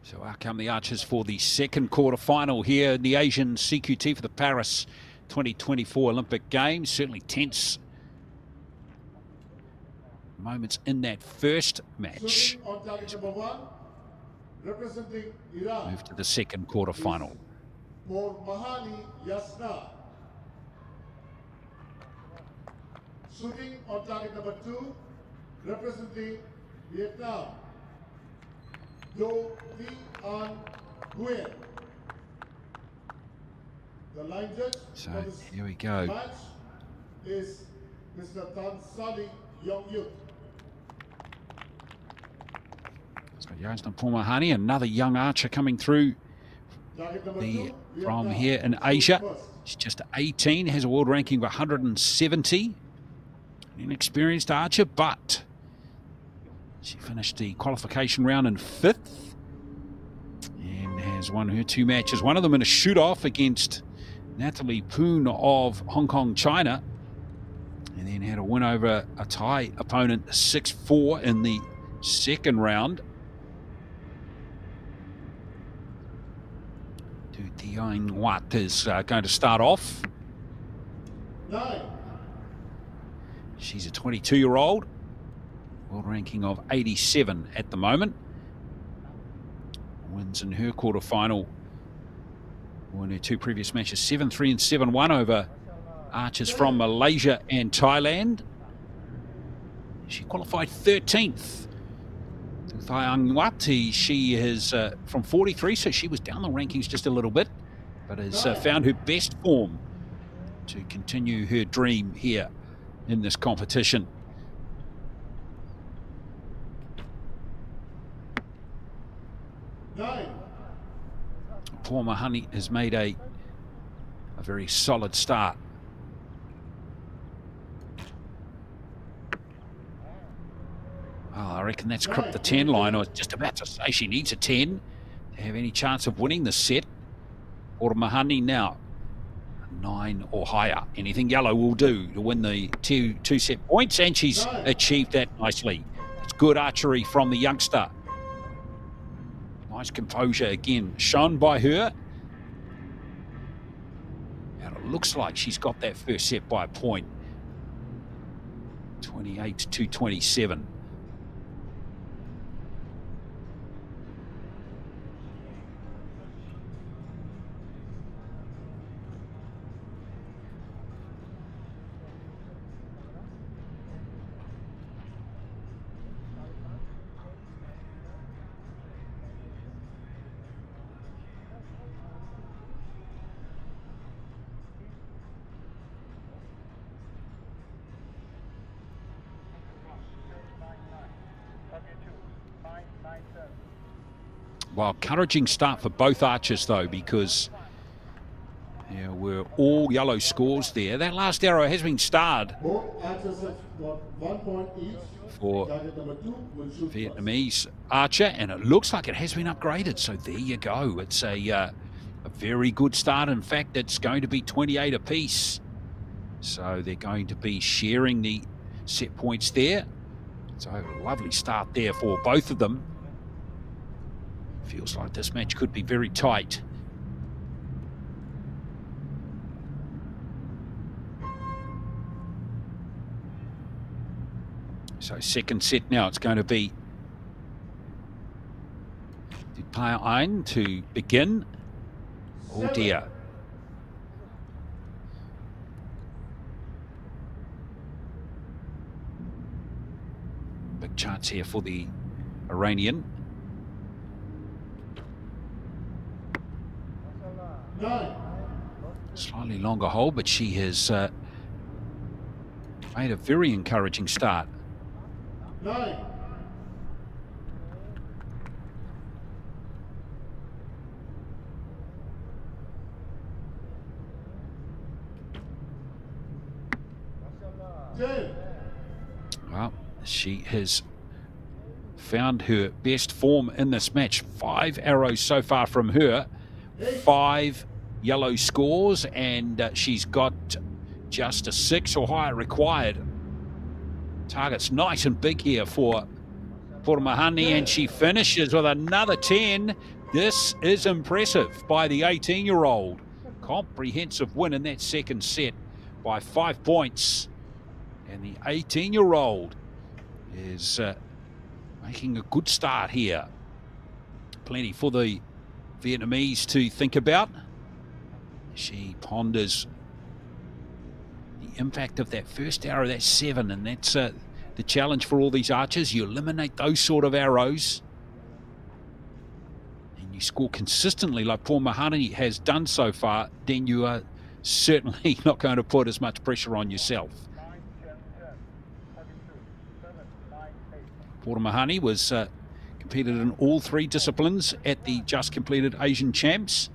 So out come the Archers for the second quarter-final here in the Asian CQT for the Paris 2024 Olympic Games. Certainly tense moments in that first match. Move to the second quarter-final. Piurmahani Yasna. Shooting on target number 2, representing Vietnam. Do Thi Anh. The line judge so for this here we go. match is Mr. Tan Sali Yongyut. So Yasna Piurmahani, another young archer coming through from here in Asia. She's just 18, has a world ranking of 170. An inexperienced archer, but she finished the qualification round in 5th and has won her 2 matches. One of them in a shoot-off against Natalie Poon of Hong Kong, China. And then had a win over a Thai opponent 6-4 in the second round. Do Thi Anh Nguyet is going to start off. 9. She's a 22-year-old. World ranking of 87 at the moment. Wins in her quarterfinal. Won her 2 previous matches, 7-3 and 7-1 over archers from Malaysia and Thailand. She qualified 13th. Thi Anh Nguyet, she is from 43, so she was down the rankings just a little bit, but has found her best form to continue her dream here in this competition. Piurmahani has made a very solid start. Well, I reckon that's cropped the 10 line. I was just about to say she needs a 10 to have any chance of winning the set. Piurmahani now 9 or higher. Anything yellow will do to win the two set points, and she's achieved that nicely. It's good archery from the youngster. Nice composure again shown by her. And it looks like she's got that first set by a point. 28-27. Well, encouraging start for both archers, though, because there were all yellow scores there. That last arrow has been starred Both archers have got 1 point each. for Target number 2 will shoot Vietnamese archer, and it looks like it has been upgraded. So there you go. It's a very good start. In fact, it's going to be 28 apiece. So they're going to be sharing the set points there. So a lovely start there for both of them. Feels like this match could be very tight. So second set now, it's going to be Thi Anh to begin. Oh dear. Big chance here for the Iranian. 9. Slightly longer hole, but she has made a very encouraging start. 9. Well, she has found her best form in this match. 5 arrows so far from her. 5 yellow scores, and she's got just a 6 or higher required. Target's nice and big here for Piurmahani, and she finishes with another 10. This is impressive by the 18-year-old. Comprehensive win in that second set by 5 points. And the 18-year-old is making a good start here. Plenty for the Vietnamese to think about. She ponders the impact of that first arrow, that 7, and that's the challenge for all these archers. You eliminate those sort of arrows and you score consistently like Piurmahani has done so far, then you are certainly not going to put as much pressure on yourself. Piurmahani was competed in all 3 disciplines at the just completed Asian Champs.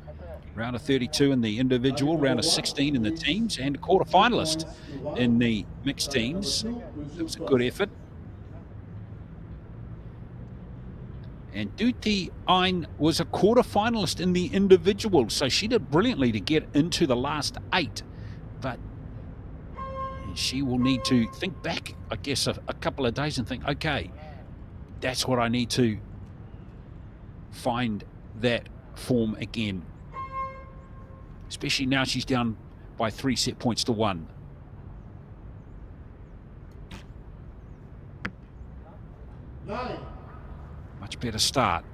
Round of 32 in the individual, round of 16 in the teams, and a quarter-finalist in the mixed teams. It was a good effort. And Do Thi Anh was a quarter-finalist in the individual, so she did brilliantly to get into the last 8. But she will need to think back, I guess, a couple of days and think, okay, that's what I need to find that form again. Especially now she's down by 3 set points to 1. Much better start.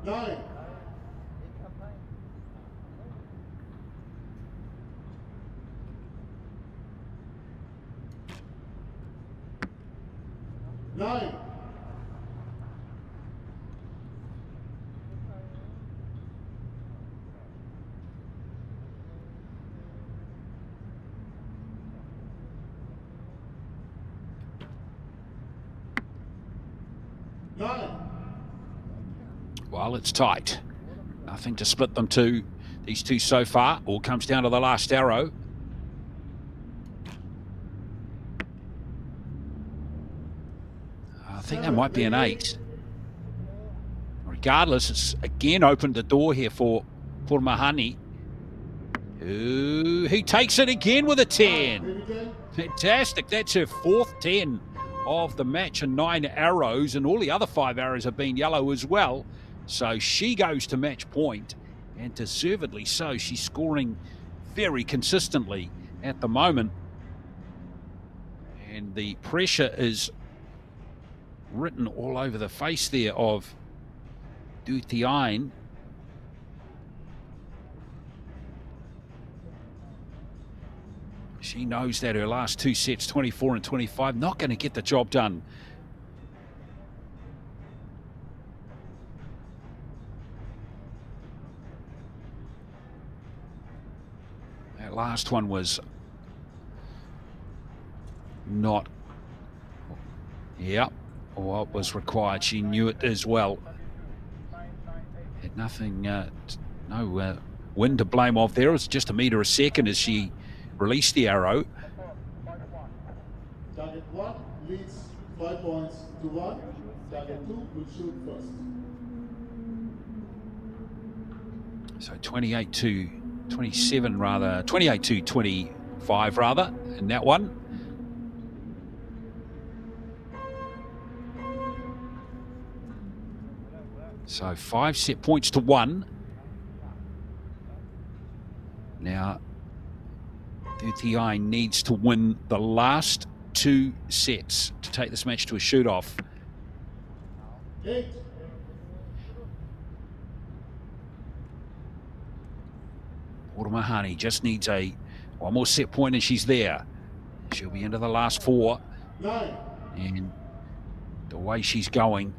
Nine. Well, it's tight. Nothing to split them to. These two so far. All comes down to the last arrow. I think that might be an 8. Regardless, it's again opened the door here for Piurmahani, who takes it again with a 10. Fantastic. That's her 4th 10 of the match and 9 arrows, and all the other 5 arrows have been yellow as well. So she goes to match point, and deservedly so. She's scoring very consistently at the moment, and the pressure is written all over the face there of Do Thi Anh. She knows that her last 2 sets, 24 and 25, not going to get the job done. That last one was not, what was required. She knew it as well. Had nothing, no wind to blame off there. It was just a metre a second as she released the arrow. Target 1 leads 5 points to 1. Target 2 will shoot first. So 28 to 27 rather, 28 to 25 rather in that one. So 5 set points to 1. Now Do Thi Anh needs to win the last 2 sets to take this match to a shoot-off. 8. Piurmahani just needs one more set point and she's there. She'll be into the last 4. 9. And the way she's going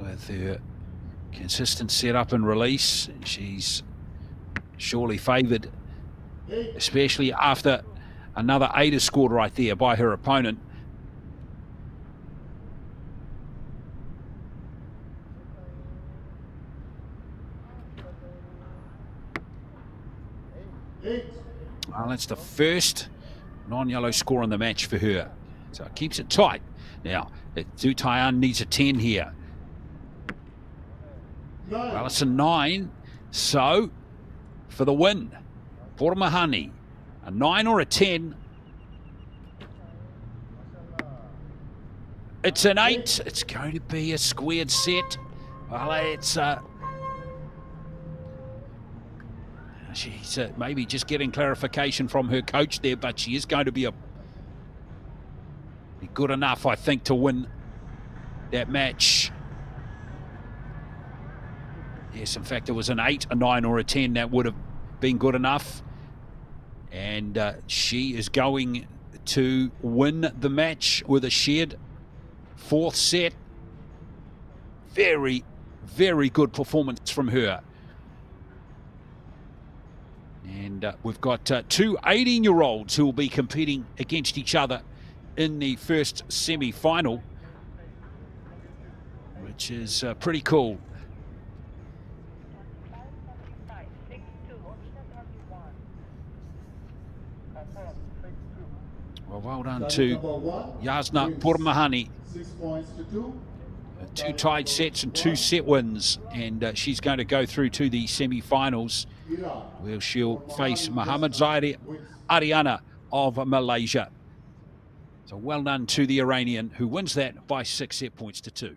with her consistent setup and release, she's surely favoured, especially after another 8 is scored right there by her opponent. Well, that's the first non-yellow score in the match for her. So it keeps it tight. Now, Do Thi Anh needs a 10 here. Well, it's a 9. So, for the win, Piurmahani A 9 or a 10. It's an 8. It's going to be a squared set. Well, it's she's maybe just getting clarification from her coach there, but she is going to be good enough, I think, to win that match. Yes, in fact, it was an 8, a 9 or a 10. That would have been good enough. And she is going to win the match with a shared 4th set. Very, very good performance from her. And we've got 2 18-year-olds who will be competing against each other in the first semi-final, which is pretty cool. Well done to Yasna Piurmahani. 6 points to 2. 2 tied sets and 2 set wins, and she's going to go through to the semi-finals, where she'll face Muhammad Zaidi Ariana of Malaysia. So well done to the Iranian, who wins that by 6 set points to 2.